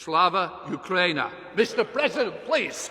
Slava Ukraini. Mr. President, please.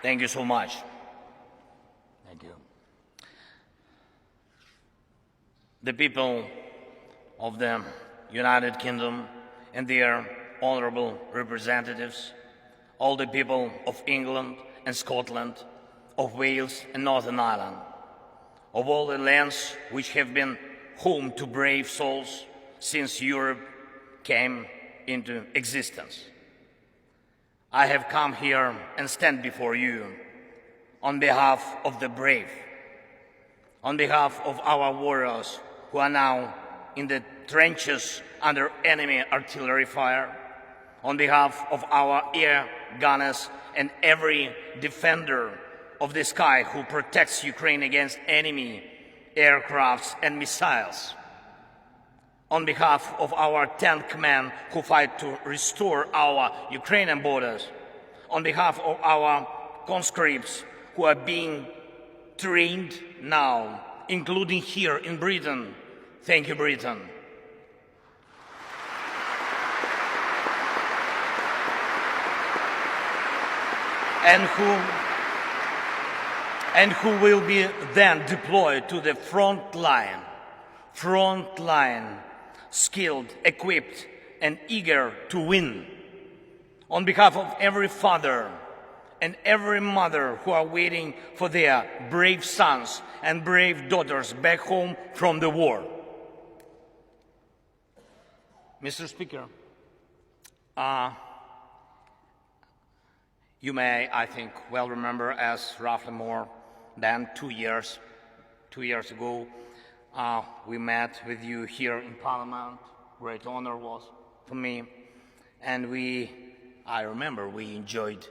Thank you so much. Thank you. The people of the United Kingdom and their honourable representatives, all the people of England and Scotland, of Wales and Northern Ireland, of all the lands which have been home to brave souls since Europe came into existence. I have come here and stand before you on behalf of the brave, on behalf of our warriors who are now in the trenches under enemy artillery fire, on behalf of our air gunners and every defender of the sky who protects Ukraine against enemy aircrafts and missiles, on behalf of our tank men who fight to restore our Ukrainian borders, on behalf of our conscripts who are being trained now, including here in Britain. Thank you, Britain. And who will be then deployed to the front line, skilled, equipped, and eager to win. On behalf of every father and every mother who are waiting for their brave sons and brave daughters back home from the war. Mr. Speaker, you may, I think, well remember as roughly more than 2 years ago, we met with you here in Parliament. Great honor was for me. And I remember we enjoyed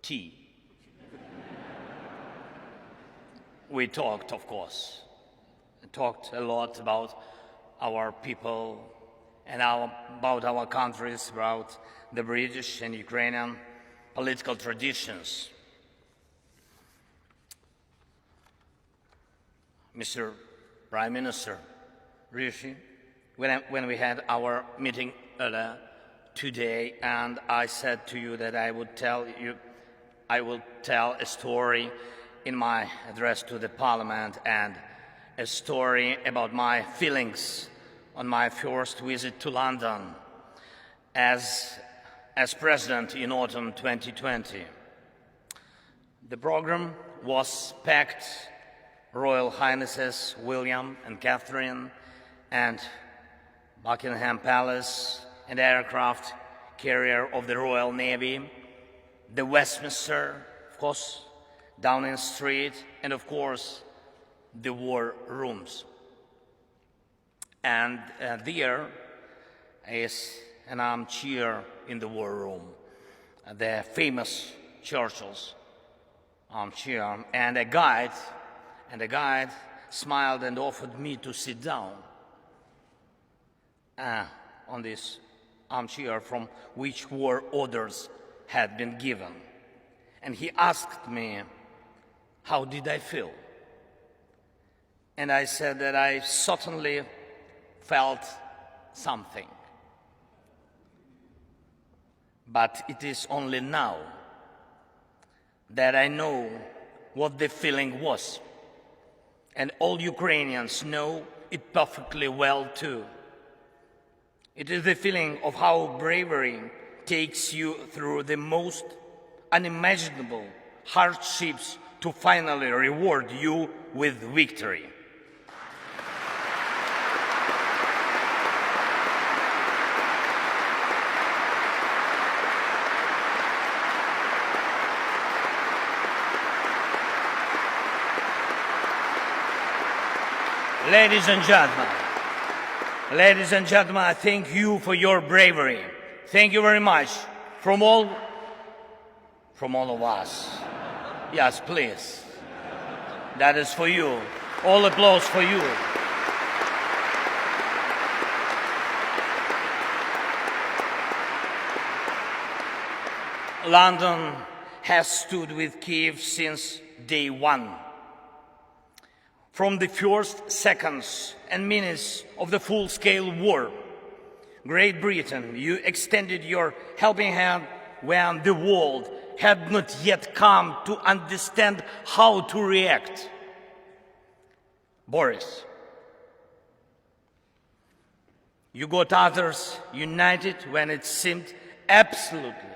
tea. We talked, of course, talked a lot about our people and about our countries, about the British and Ukrainian political traditions. Mr. Prime Minister Rishi, when we had our meeting earlier today, and I said to you that I will tell a story in my address to the Parliament, and a story about my feelings on my first visit to London as President in autumn 2020. The program was packed. Royal Highnesses William and Catherine and Buckingham Palace and aircraft carrier of the Royal Navy, the Westminster, of course, Downing Street, and of course, the war rooms. And there is an armchair in the war room, the famous Churchill's armchair, and a guide smiled and offered me to sit down on this armchair from which war orders had been given. And he asked me, how did I feel? And I said that I certainly felt something. But it is only now that I know what the feeling was. And all Ukrainians know it perfectly well too. It is the feeling of how bravery takes you through the most unimaginable hardships to finally reward you with victory. Ladies and gentlemen, I thank you for your bravery. Thank you very much from all of us. Yes, please. That is for you. All applause for you. London has stood with Kiev since day one. From the first seconds and minutes of the full-scale war, Great Britain, you extended your helping hand when the world had not yet come to understand how to react. Boris, you got others united when it seemed absolutely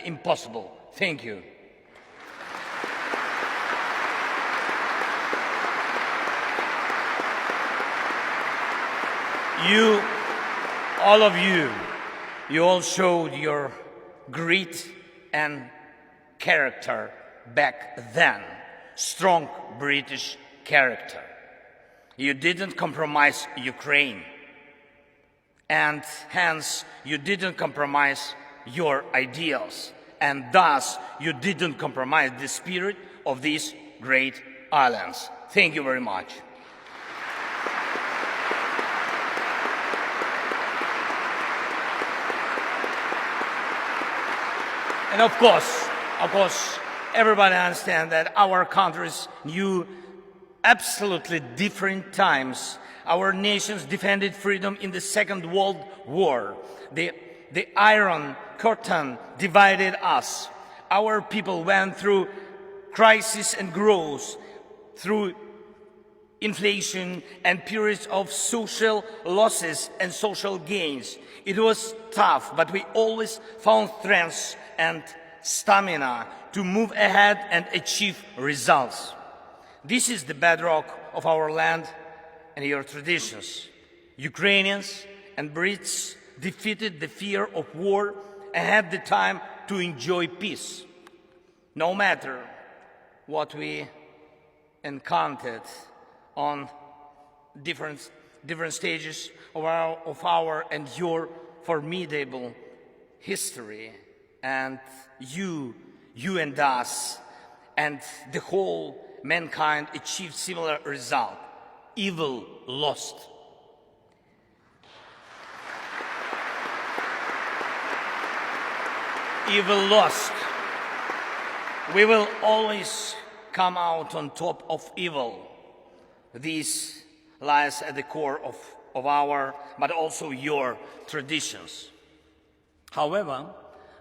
impossible. Thank you. You, all of you, you all showed your grit and character back then. Strong British character. You didn't compromise Ukraine. And hence, you didn't compromise your ideals. And thus, you didn't compromise the spirit of these great islands. Thank you very much. And of course, everybody understands that our countries knew absolutely different times. Our nations defended freedom in the Second World War. The Iron Curtain divided us. Our people went through crisis and growth, through inflation and periods of social losses and social gains. It was tough, but we always found strength and stamina to move ahead and achieve results. This is the bedrock of our land and your traditions. Ukrainians and Brits defeated the fear of war and had the time to enjoy peace. No matter what we encountered on different stages of our and your formidable history, and you and us and the whole mankind achieved similar result. Evil lost. Evil lost. We will always come out on top of evil. This lies at the core of our, but also your traditions. However,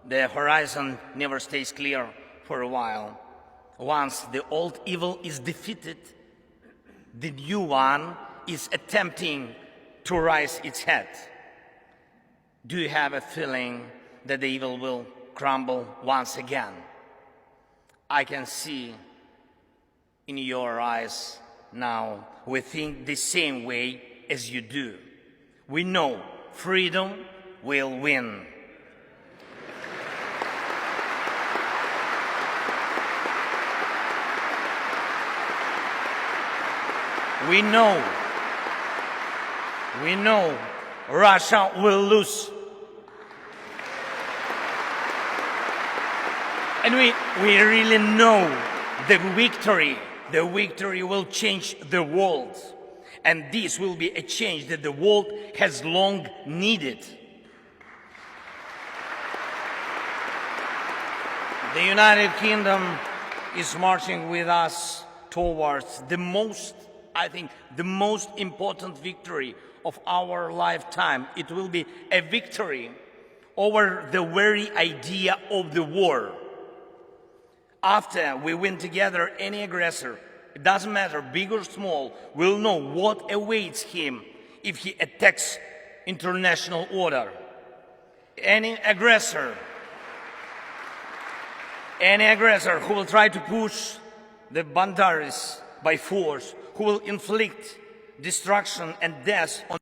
the horizon never stays clear for a while. Once the old evil is defeated, the new one is attempting to rise its head. Do you have a feeling that the evil will crumble once again? I can see in your eyes now we think the same way as you do. We know freedom will win. We know Russia will lose. And we really know the victory will change the world. And this will be a change that the world has long needed. The United Kingdom is marching with us towards the most important victory of our lifetime. It will be a victory over the very idea of the war. After we win together, any aggressor, it doesn't matter, big or small, will know what awaits him if he attacks international order. Any aggressor who will try to push the boundaries by force, who will inflict destruction and death on